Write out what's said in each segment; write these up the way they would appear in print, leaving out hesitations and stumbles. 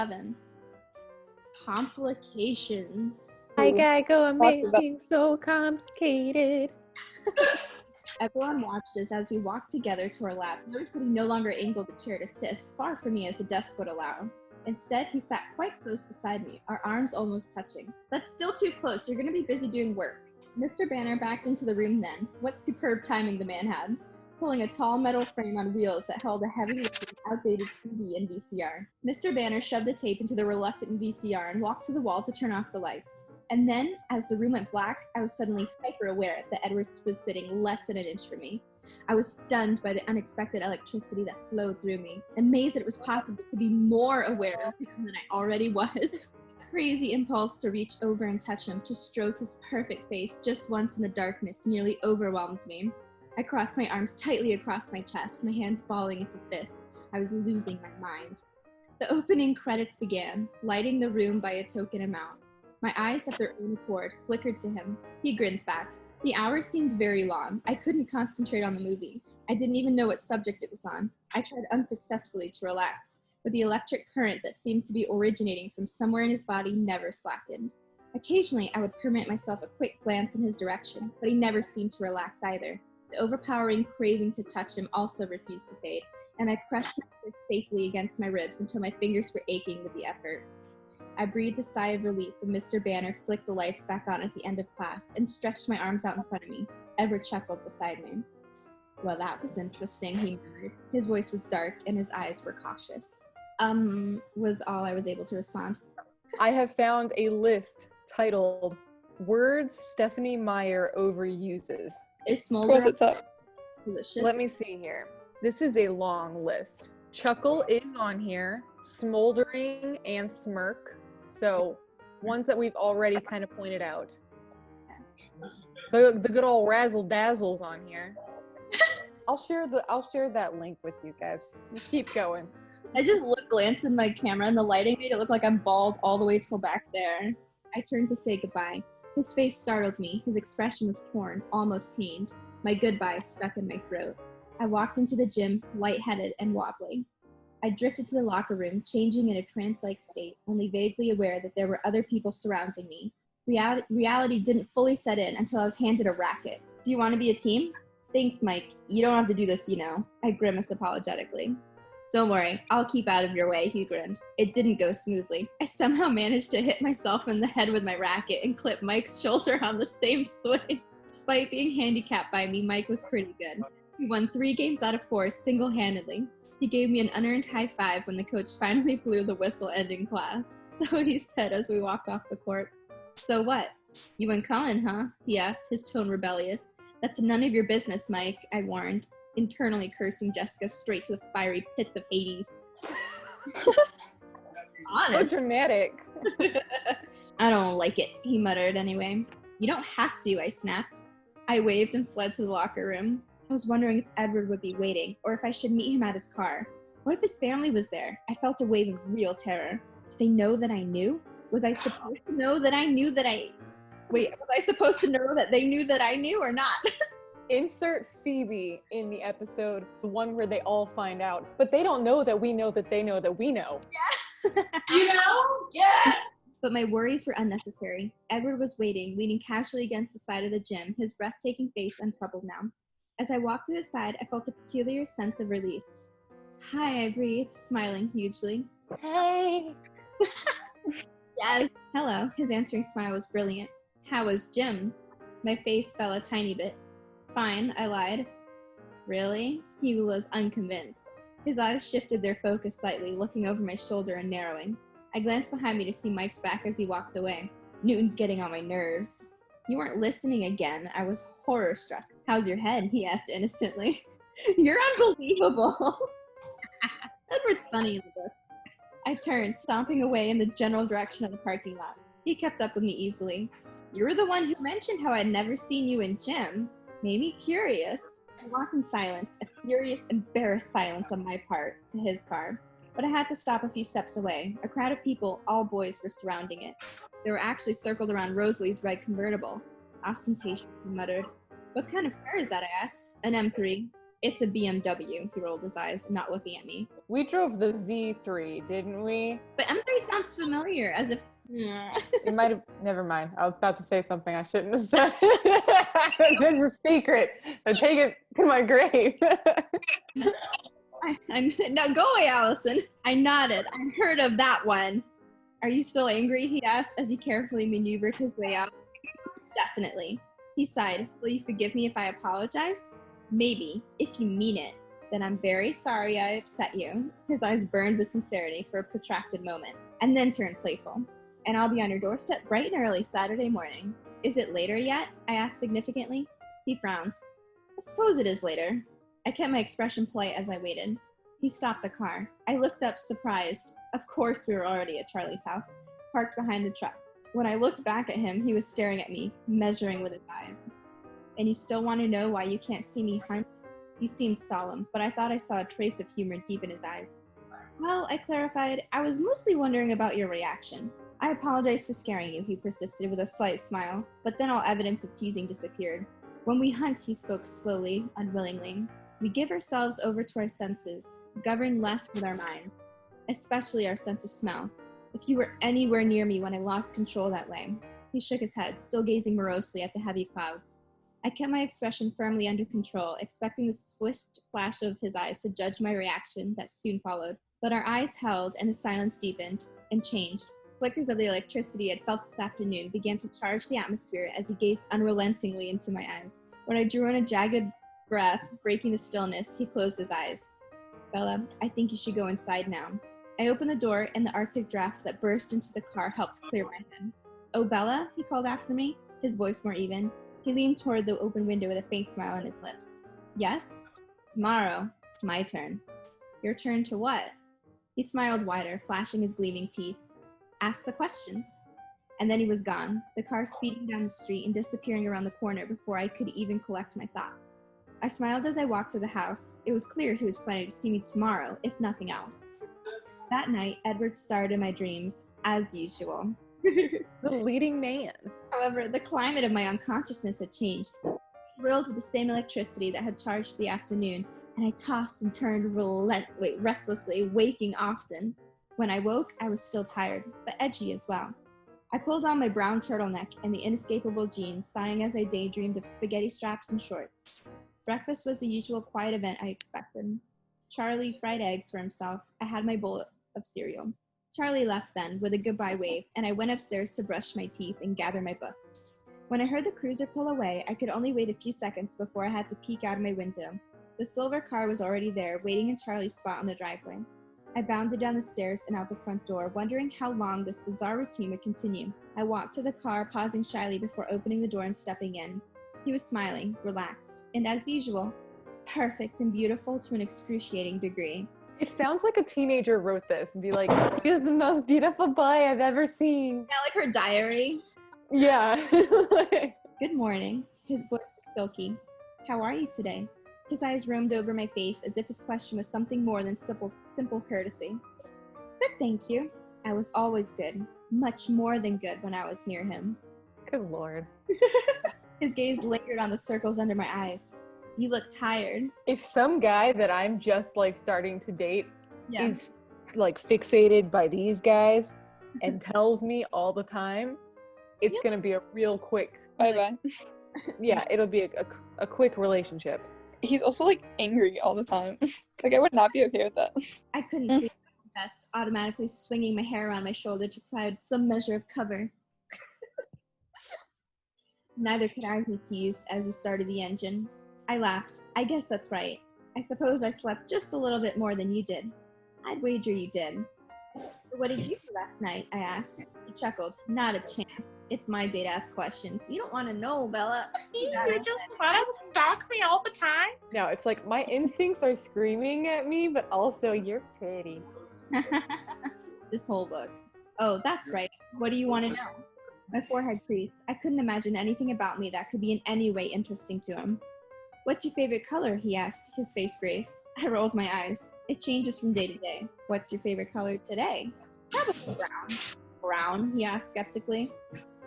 11. Complications. I go and make things so complicated. Everyone watched us as we walked together to our lap, noticed that he no longer angled the chair to sit as far from me as the desk would allow. Instead, he sat quite close beside me, our arms almost touching. That's still too close. You're going to be busy doing work. Mr. Banner backed into the room then. What superb timing the man had, pulling a tall metal frame on wheels that held a heavy-looking, outdated TV and VCR. Mr. Banner shoved the tape into the reluctant VCR and walked to the wall to turn off the lights. And then, as the room went black, I was suddenly hyper-aware that Edward was sitting less than an inch from me. I was stunned by the unexpected electricity that flowed through me, amazed that it was possible to be more aware of him than I already was. Crazy impulse to reach over and touch him, to stroke his perfect face just once in the darkness nearly overwhelmed me. I crossed my arms tightly across my chest, my hands balling into fists. I was losing my mind. The opening credits began, lighting the room by a token amount. My eyes, of their own accord, flickered to him. He grinned back. The hours seemed very long. I couldn't concentrate on the movie. I didn't even know what subject it was on. I tried unsuccessfully to relax, but the electric current that seemed to be originating from somewhere in his body never slackened. Occasionally, I would permit myself a quick glance in his direction, but he never seemed to relax either. The overpowering craving to touch him also refused to fade, and I crushed my fist safely against my ribs until my fingers were aching with the effort. I breathed a sigh of relief when Mr. Banner flicked the lights back on at the end of class and stretched my arms out in front of me. Edward chuckled beside me. Well, that was interesting, he murmured. His voice was dark and his eyes were cautious. Was all I was able to respond. I have found a list titled Words Stephanie Meyer Overuses. Is Smolder Cross it up. delicious? Let me see here. This is a long list. Chuckle is on here, smoldering and smirk. So ones that we've already kind of pointed out. The good old razzle dazzle's on here. I'll share that link with you guys. Keep going. I just glanced in my camera and the lighting made it look like I'm bald all the way till back there. I turned to say goodbye. His face startled me. His expression was torn, almost pained. My goodbye stuck in my throat. I walked into the gym, lightheaded and wobbly. I drifted to the locker room, changing in a trance-like state, only vaguely aware that there were other people surrounding me. Reality didn't fully set in until I was handed a racket. Do you want to be a team? Thanks, Mike. You don't have to do this, you know. I grimaced apologetically. Don't worry, I'll keep out of your way, he grinned. It didn't go smoothly. I somehow managed to hit myself in the head with my racket and clip Mike's shoulder on the same swing. Despite being handicapped by me, Mike was pretty good. He won 3 games out of 4 single-handedly. He gave me an unearned high five when the coach finally blew the whistle ending class. So he said as we walked off the court. So what? You and Colin, huh? He asked, his tone rebellious. That's none of your business, Mike, I warned, internally cursing Jessica straight to the fiery pits of Hades. Honest. So dramatic. I don't like it, he muttered anyway. You don't have to, I snapped. I waved and fled to the locker room. I was wondering if Edward would be waiting, or if I should meet him at his car. What if his family was there? I felt a wave of real terror. Did they know that I knew? Was I supposed to know that I knew that I... Wait, was I supposed to know that they knew that I knew or not? Insert Phoebe in the episode, the one where they all find out. But they don't know that we know that they know that we know. Yeah. You know? Yes! But my worries were unnecessary. Edward was waiting, leaning casually against the side of the gym, his breathtaking face untroubled now. As I walked to his side, I felt a peculiar sense of release. Hi, I breathed, smiling hugely. Hey! Yes. Hello. His answering smile was brilliant. How was Jim? My face fell a tiny bit. Fine, I lied. Really? He was unconvinced. His eyes shifted their focus slightly, looking over my shoulder and narrowing. I glanced behind me to see Mike's back as he walked away. Newton's getting on my nerves. You weren't listening again. I was horror-struck. How's your head? He asked innocently. You're unbelievable. Edward's funny in the book. I turned, stomping away in the general direction of the parking lot. He kept up with me easily. You were the one who mentioned how I'd never seen you in gym. Made me curious. I walked in silence, a furious, embarrassed silence on my part, to his car. But I had to stop a few steps away. A crowd of people, all boys, were surrounding it. They were actually circled around Rosalie's red convertible. Ostentatious, he muttered. What kind of car is that? I asked. An M3. It's a BMW, he rolled his eyes, not looking at me. We drove the Z3, didn't we? But M3 sounds familiar, as if... It might have, never mind. I was about to say something I shouldn't have said. This is a secret. I take it to my grave. No, go away, Allison. I nodded. I heard of that one. Are you still angry? He asked as he carefully maneuvered his way out. Definitely. He sighed. Will you forgive me if I apologize? Maybe, if you mean it. Then I'm very sorry I upset you. His eyes burned with sincerity for a protracted moment, and then turned playful. And I'll be on your doorstep bright and early Saturday morning. Is it later yet? I asked significantly. He frowned. I suppose it is later. I kept my expression polite as I waited. He stopped the car. I looked up, surprised. Of course we were already at Charlie's house, parked behind the truck. When I looked back at him, he was staring at me, measuring with his eyes. And you still want to know why you can't see me hunt? He seemed solemn, but I thought I saw a trace of humor deep in his eyes. Well, I clarified, I was mostly wondering about your reaction. I apologize for scaring you, he persisted with a slight smile, but then all evidence of teasing disappeared. When we hunt, he spoke slowly, unwillingly. We give ourselves over to our senses, govern less with our minds, especially our sense of smell. If you were anywhere near me when I lost control that way. He shook his head, still gazing morosely at the heavy clouds. I kept my expression firmly under control, expecting the swift flash of his eyes to judge my reaction that soon followed. But our eyes held, and the silence deepened and changed. Flickers of the electricity I had felt this afternoon began to charge the atmosphere as he gazed unrelentingly into my eyes. When I drew in a jagged breath, breaking the stillness, he closed his eyes. Bella, I think you should go inside now. I opened the door, and the Arctic draft that burst into the car helped clear my head. Oh, Bella, he called after me, his voice more even. He leaned toward the open window with a faint smile on his lips. Yes? Tomorrow, it's my turn. Your turn to what? He smiled wider, flashing his gleaming teeth. Ask the questions. And then he was gone, the car speeding down the street and disappearing around the corner before I could even collect my thoughts. I smiled as I walked to the house. It was clear he was planning to see me tomorrow, if nothing else. That night, Edward starred in my dreams, as usual. The leading man. However, the climate of my unconsciousness had changed. I thrilled with the same electricity that had charged the afternoon, and I tossed and turned restlessly, waking often. When I woke, I was still tired, but edgy as well. I pulled on my brown turtleneck and the inescapable jeans, sighing as I daydreamed of spaghetti straps and shorts. Breakfast was the usual quiet event I expected. Charlie fried eggs for himself. I had my bowl of cereal. Charlie left then, with a goodbye wave, and I went upstairs to brush my teeth and gather my books. When I heard the cruiser pull away, I could only wait a few seconds before I had to peek out of my window. The silver car was already there, waiting in Charlie's spot on the driveway. I bounded down the stairs and out the front door, wondering how long this bizarre routine would continue. I walked to the car, pausing shyly before opening the door and stepping in. He was smiling, relaxed, and as usual, perfect and beautiful to an excruciating degree. It sounds like a teenager wrote this and be like, "He's the most beautiful boy I've ever seen." Yeah, like her diary. Yeah. Good morning. His voice was silky. How are you today? His eyes roamed over my face as if his question was something more than simple courtesy. Good, thank you. I was always good. Much more than good when I was near him. Good Lord. His gaze lingered on the circles under my eyes. You look tired. If some guy that I'm just like starting to date Yeah. is like fixated by these guys and tells me all the time, it's going to be a real quick, Bye-bye. yeah, it'll be a quick relationship. He's also like angry all the time. Like I would not be okay with that. I couldn't sleep at my best, automatically swinging my hair around my shoulder to provide some measure of cover. Neither could I, he teased as he started the engine. I laughed. I guess that's right. I suppose I slept just a little bit more than you did. I'd wager you did. So what did you do last night? I asked. He chuckled. Not a chance. It's my day to ask questions. You don't want to know, Bella. You just want to stalk me all the time? No, it's like my instincts are screaming at me, but also you're pretty. This whole book. Oh, that's right. What do you want to know? My forehead creased. I couldn't imagine anything about me that could be in any way interesting to him. What's your favorite color? He asked, his face grave. I rolled my eyes. It changes from day to day. What's your favorite color today? Probably brown. Brown? He asked skeptically.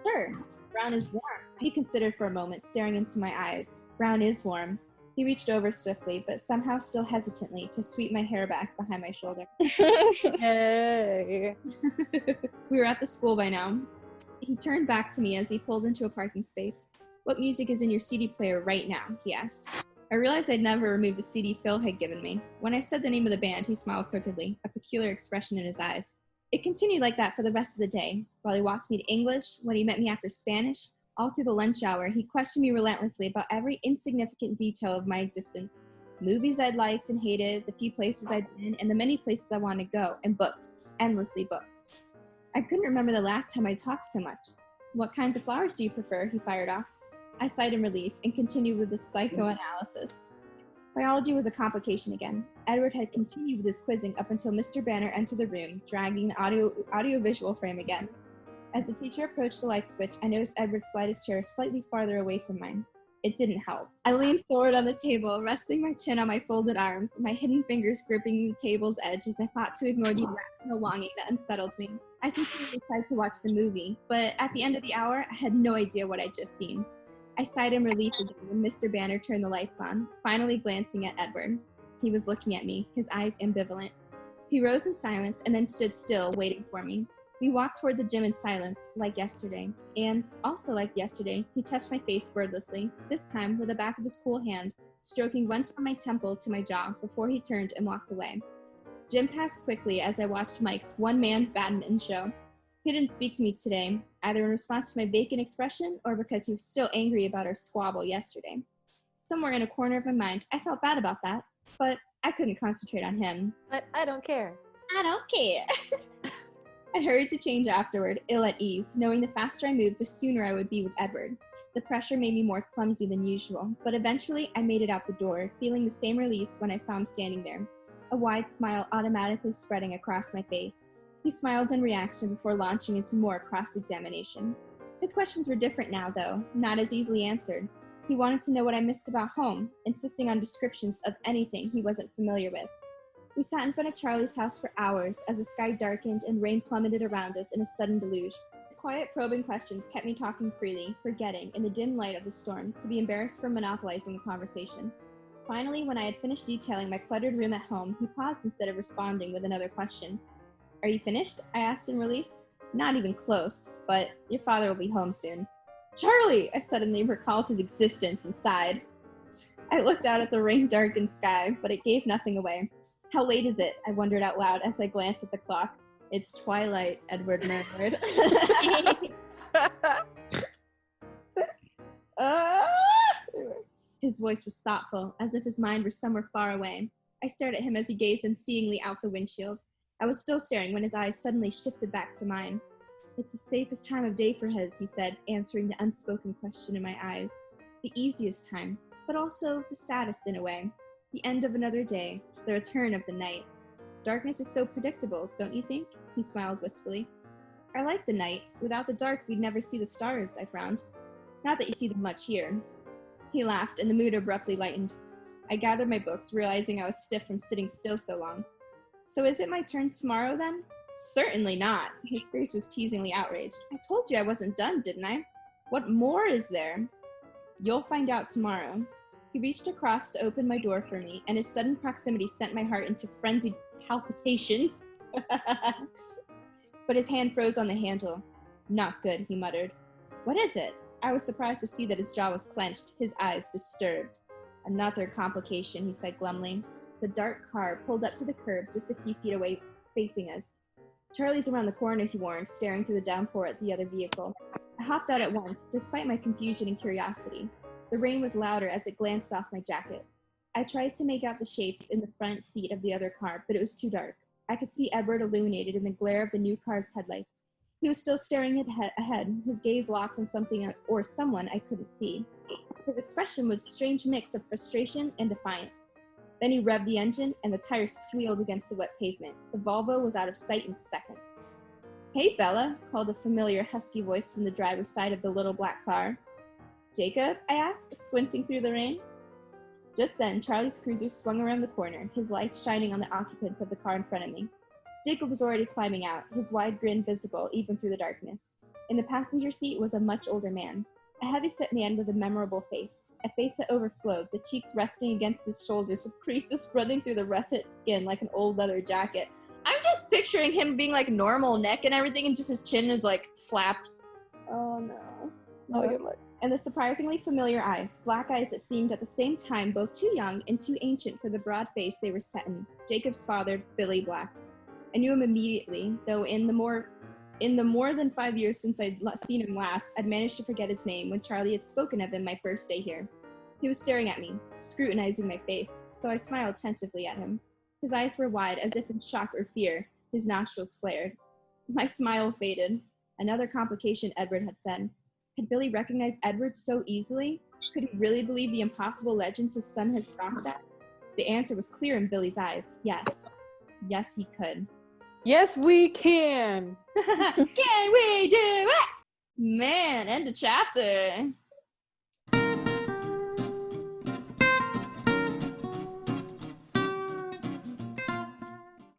Sure. Brown is warm. He considered for a moment, staring into my eyes. Brown is warm. He reached over swiftly, but somehow still hesitantly, to sweep my hair back behind my shoulder. Hey. We were at the school by now. He turned back to me as he pulled into a parking space. "What music is in your CD player right now?" he asked. I realized I'd never removed the CD Phil had given me. When I said the name of the band, he smiled crookedly, a peculiar expression in his eyes. It continued like that for the rest of the day, while he walked me to English, when he met me after Spanish, all through the lunch hour. He questioned me relentlessly about every insignificant detail of my existence. Movies I'd liked and hated, the few places I'd been, and the many places I wanted to go, and books, endlessly books. I couldn't remember the last time I talked so much. "What kinds of flowers do you prefer?" he fired off. I sighed in relief and continued with the psychoanalysis. Biology was a complication again. Edward had continued with his quizzing up until Mr. Banner entered the room, dragging the audio-visual frame again. As the teacher approached the light switch, I noticed Edward slide his chair slightly farther away from mine. It didn't help. I leaned forward on the table, resting my chin on my folded arms, my hidden fingers gripping the table's edge as I fought to ignore the irrational longing that unsettled me. I sincerely tried to watch the movie, but at the end of the hour, I had no idea what I'd just seen. I sighed in relief again when Mr. Banner turned the lights on, finally glancing at Edward. He was looking at me, his eyes ambivalent. He rose in silence and then stood still, waiting for me. We walked toward the gym in silence, like yesterday. And, also like yesterday, he touched my face wordlessly, this time with the back of his cool hand, stroking once from my temple to my jaw before he turned and walked away. Gym passed quickly as I watched Mike's one-man badminton show. He didn't speak to me today, either in response to my vacant expression or because he was still angry about our squabble yesterday. Somewhere in a corner of my mind, I felt bad about that, but I couldn't concentrate on him. But I don't care. I don't care. I hurried to change afterward, ill at ease, knowing the faster I moved, the sooner I would be with Edward. The pressure made me more clumsy than usual, but eventually I made it out the door, feeling the same release when I saw him standing there, a wide smile automatically spreading across my face. He smiled in reaction before launching into more cross-examination. His questions were different now, though, not as easily answered. He wanted to know what I missed about home, insisting on descriptions of anything he wasn't familiar with. We sat in front of Charlie's house for hours as the sky darkened and rain plummeted around us in a sudden deluge. His quiet, probing questions kept me talking freely, forgetting, in the dim light of the storm, to be embarrassed for monopolizing the conversation. Finally, when I had finished detailing my cluttered room at home, he paused instead of responding with another question. "Are you finished?" I asked in relief. "Not even close, but your father will be home soon." "Charlie!" I suddenly recalled his existence and sighed. I looked out at the rain-darkened sky, but it gave nothing away. "How late is it?" I wondered out loud as I glanced at the clock. "It's twilight," Edward murmured. His voice was thoughtful, as if his mind were somewhere far away. I stared at him as he gazed unseeingly out the windshield. I was still staring when his eyes suddenly shifted back to mine. "It's the safest time of day for his," he said, answering the unspoken question in my eyes. "The easiest time, but also the saddest in a way. The end of another day, the return of the night. Darkness is so predictable, don't you think?" He smiled wistfully. "I like the night. Without the dark, we'd never see the stars," I frowned. "Not that you see them much here." He laughed, and the mood abruptly lightened. I gathered my books, realizing I was stiff from sitting still so long. "So is it my turn tomorrow, then?" "Certainly not." His face was teasingly outraged. "I told you I wasn't done, didn't I? What more is there?" "You'll find out tomorrow." He reached across to open my door for me, and his sudden proximity sent my heart into frenzied palpitations. But his hand froze on the handle. "Not good," he muttered. "What is it?" I was surprised to see that his jaw was clenched, his eyes disturbed. "Another complication," he said glumly. The dark car pulled up to the curb just a few feet away, facing us. "Charlie's around the corner," he warned, staring through the downpour at the other vehicle. I hopped out at once, despite my confusion and curiosity. The rain was louder as it glanced off my jacket. I tried to make out the shapes in the front seat of the other car, but it was too dark. I could see Edward illuminated in the glare of the new car's headlights. He was still staring ahead, his gaze locked on something or someone I couldn't see. His expression was a strange mix of frustration and defiance. Then he revved the engine, and the tires squealed against the wet pavement. The Volvo was out of sight in seconds. "Hey, Bella," called a familiar husky voice from the driver's side of the little black car. "Jacob?" I asked, squinting through the rain. Just then, Charlie's cruiser swung around the corner, his lights shining on the occupants of the car in front of me. Jacob was already climbing out, his wide grin visible even through the darkness. In the passenger seat was a much older man, a heavy-set man with a memorable face. a face that overflowed, the cheeks resting against his shoulders with creases running through the russet skin like an old leather jacket. I'm just picturing him being like normal neck and everything, and just his chin is like flaps. Oh no. Not a good look. And the surprisingly familiar eyes, black eyes that seemed at the same time both too young and too ancient for the broad face they were set in. Jacob's father, Billy Black. I knew him immediately, though in the more than 5 years since I'd seen him last, I'd managed to forget his name when Charlie had spoken of him my first day here. He was staring at me, scrutinizing my face, so I smiled tentatively at him. His eyes were wide, as if in shock or fear. His nostrils flared. My smile faded. Another complication, Edward had said. Had Billy recognized Edward so easily? Could he really believe the impossible legends his son had scoffed at? The answer was clear in Billy's eyes. Yes. Yes, he could. Yes, we can! Can we do it? Man, end of chapter.